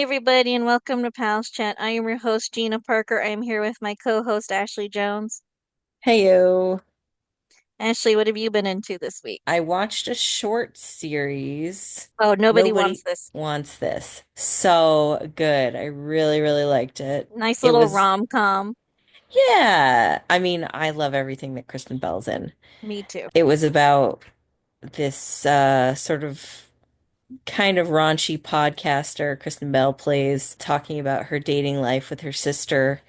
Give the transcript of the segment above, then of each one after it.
Hi, everybody, and welcome to Pals Chat. I am your host, Gina Parker. I am here with my co-host, Ashley Jones. Heyo. Ashley, what have you been into this week? I watched a short series. Oh, nobody wants Nobody this. wants this. So good. I really, really liked it. Nice It little was, rom-com. yeah. I mean, I love everything that Kristen Bell's in. Me too. It was about this sort of kind of raunchy podcaster Kristen Bell plays, talking about her dating life with her sister.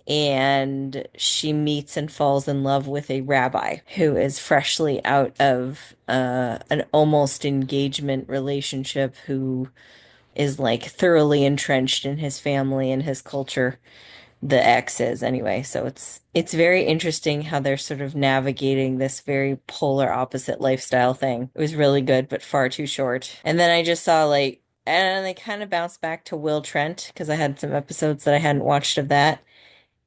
And she meets and falls in love with a rabbi who is freshly out of an almost engagement relationship, who is like thoroughly entrenched in his family and his culture. The ex is anyway. So it's very interesting how they're sort of navigating this very polar opposite lifestyle thing. It was really good, but far too short. And then I just saw like, and they kind of bounced back to Will Trent because I had some episodes that I hadn't watched of that.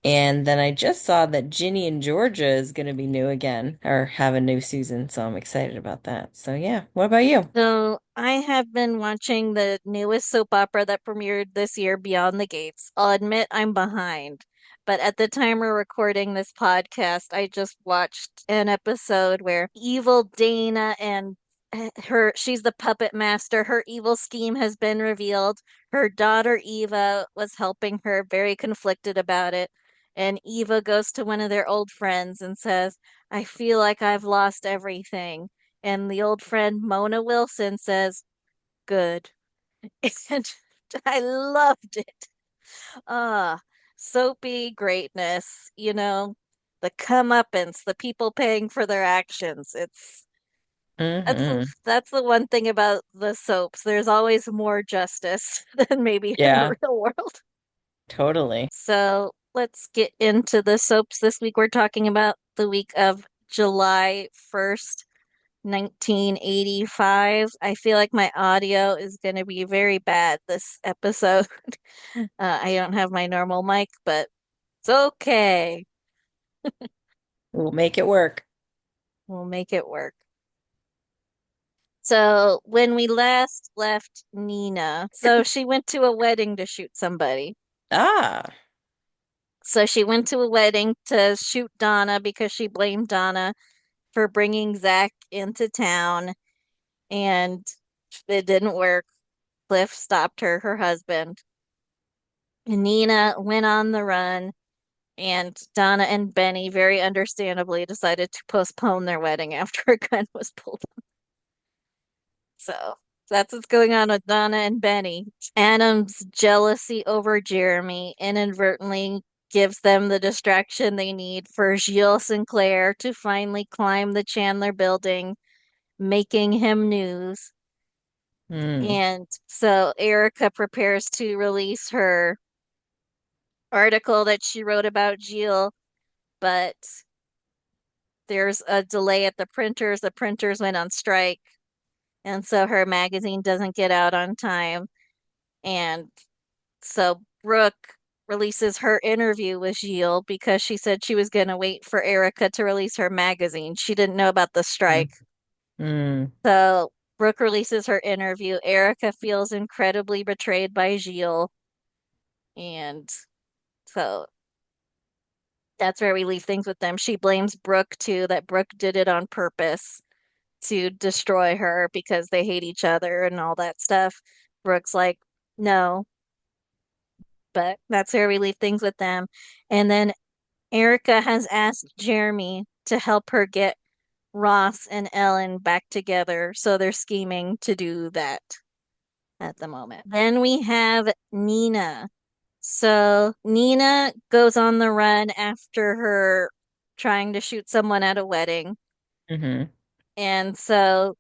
And then I just saw that Ginny and Georgia is going to be new again or have a new season, so I'm excited about that. So yeah, what about you? So, I have been watching the newest soap opera that premiered this year, Beyond the Gates. I'll admit I'm behind, but at the time we're recording this podcast, I just watched an episode where evil Dana and she's the puppet master. Her evil scheme has been revealed. Her daughter Eva was helping her, very conflicted about it. And Eva goes to one of their old friends and says, I feel like I've lost everything. And the old friend Mona Wilson says, good. And I loved it. Ah, soapy greatness, the comeuppance, the people paying for their actions. Hmm. That's the one thing about the soaps. There's always more justice than maybe in the Yeah, real world. totally. So let's get into the soaps this week. We're talking about the week of July 1st, 1985. I feel like my audio is going to be very bad this episode. I don't have my normal mic, but it's okay. We'll make it work. We'll make it work. So, when we last left Nina, so she went to a wedding to shoot somebody. Ah. So, she went to a wedding to shoot Donna because she blamed Donna for bringing Zach into town, and it didn't work. Cliff stopped her, her husband. Nina went on the run, and Donna and Benny very understandably decided to postpone their wedding after a gun was pulled. So that's what's going on with Donna and Benny. Adam's jealousy over Jeremy inadvertently gives them the distraction they need for Gilles Sinclair to finally climb the Chandler building, making him news. Hmm. And so Erica prepares to release her article that she wrote about Gilles, but there's a delay at the printers. The printers went on strike, and so her magazine doesn't get out on time. And so Brooke releases her interview with Gilles because she said she was going to wait for Erica to release her magazine. She didn't know about the strike. Hmm. So Brooke releases her interview. Erica feels incredibly betrayed by Gilles. And so that's where we leave things with them. She blames Brooke too, that Brooke did it on purpose to destroy her because they hate each other and all that stuff. Brooke's like, no, but that's where we leave things with them. And then Erica has asked Jeremy to help her get Ross and Ellen back together. So they're scheming to do that at the moment. Then we have Nina. So Nina goes on the run after her trying to shoot someone at a wedding. Hmm. And so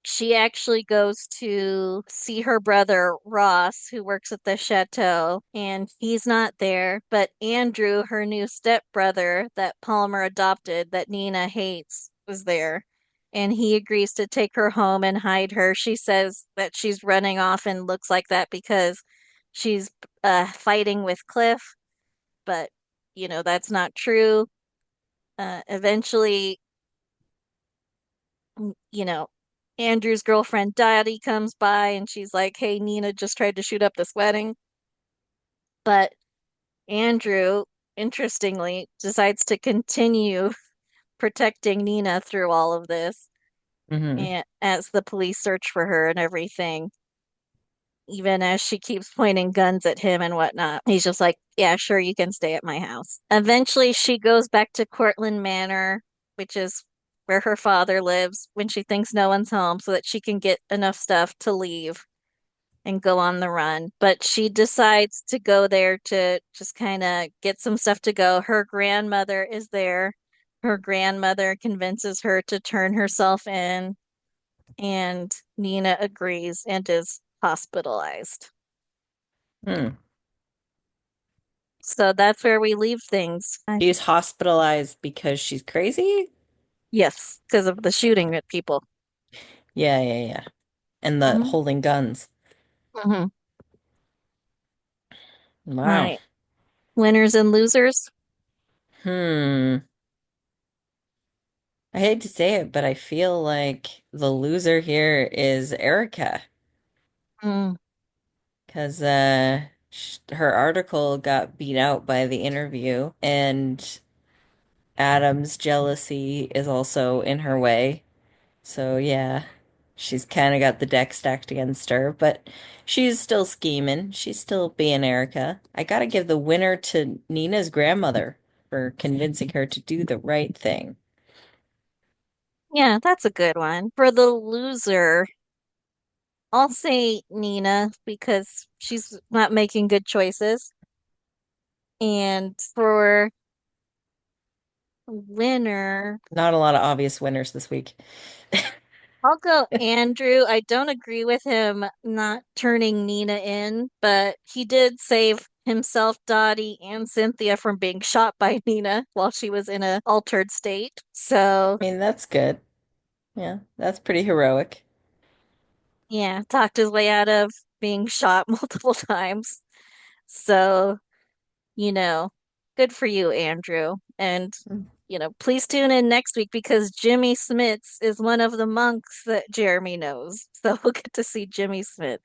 she actually goes to see her brother Ross, who works at the chateau, and he's not there. But Andrew, her new stepbrother that Palmer adopted, that Nina hates, was there. And he agrees to take her home and hide her. She says that she's running off and looks like that because she's fighting with Cliff, but that's not true. Eventually, you know, Andrew's girlfriend Dottie comes by and she's like, "Hey, Nina just tried to shoot up this wedding." But Andrew, interestingly, decides to continue protecting Nina through all of this, Hmm. and as the police search for her and everything, even as she keeps pointing guns at him and whatnot. He's just like, "Yeah, sure, you can stay at my house." Eventually, she goes back to Cortlandt Manor, which is where her father lives, when she thinks no one's home, so that she can get enough stuff to leave and go on the run. But she decides to go there to just kind of get some stuff to go. Her grandmother is there. Her grandmother convinces her to turn herself in, and Nina agrees and is hospitalized. Hmm. So that's where we leave things. She's hospitalized because she's crazy? Yes, because of the shooting at people. Yeah, yeah, yeah. And the Hmm. holding guns. Hmm. All Wow. right. Winners and losers. Hmm. I hate to say it, but I feel like the loser here is Erica Mm. because her article got beat out by the interview, and Adam's jealousy is also in her way. So yeah, she's kind of got the deck stacked against her, but she's still scheming. She's still being Erica. I gotta give the winner to Nina's grandmother for convincing her to do the right thing. Yeah, that's a good one. For the loser, I'll say Nina because she's not making good choices. And for winner, Not a lot of obvious winners this week. I'll go Andrew. I don't agree with him not turning Nina in, but he did save himself, Dottie, and Cynthia from being shot by Nina while she was in a altered state. So, I mean, that's good. Yeah, that's pretty heroic. yeah, talked his way out of being shot multiple times. So, you know, good for you, Andrew. And, please tune in next week because Jimmy Smits is one of the monks that Jeremy knows. So we'll get to see Jimmy Smits.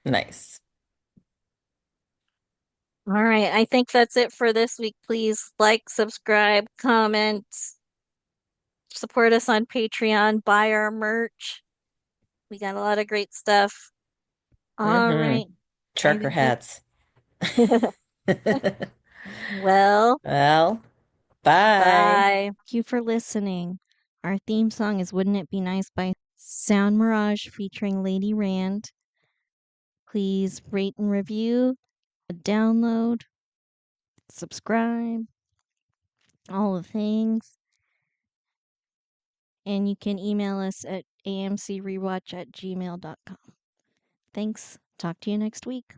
Nice. All right, I think that's it for this week. Please like, subscribe, comment, support us on Patreon, buy our merch. We got a lot of great stuff. All Mm-hmm. right. I Trucker think that, hats. well, Well, bye. bye. Thank you for listening. Our theme song is Wouldn't It Be Nice by Sound Mirage featuring Lady Rand. Please rate and review, download, subscribe, all the things. And you can email us at amcrewatch@gmail.com. Thanks. Talk to you next week.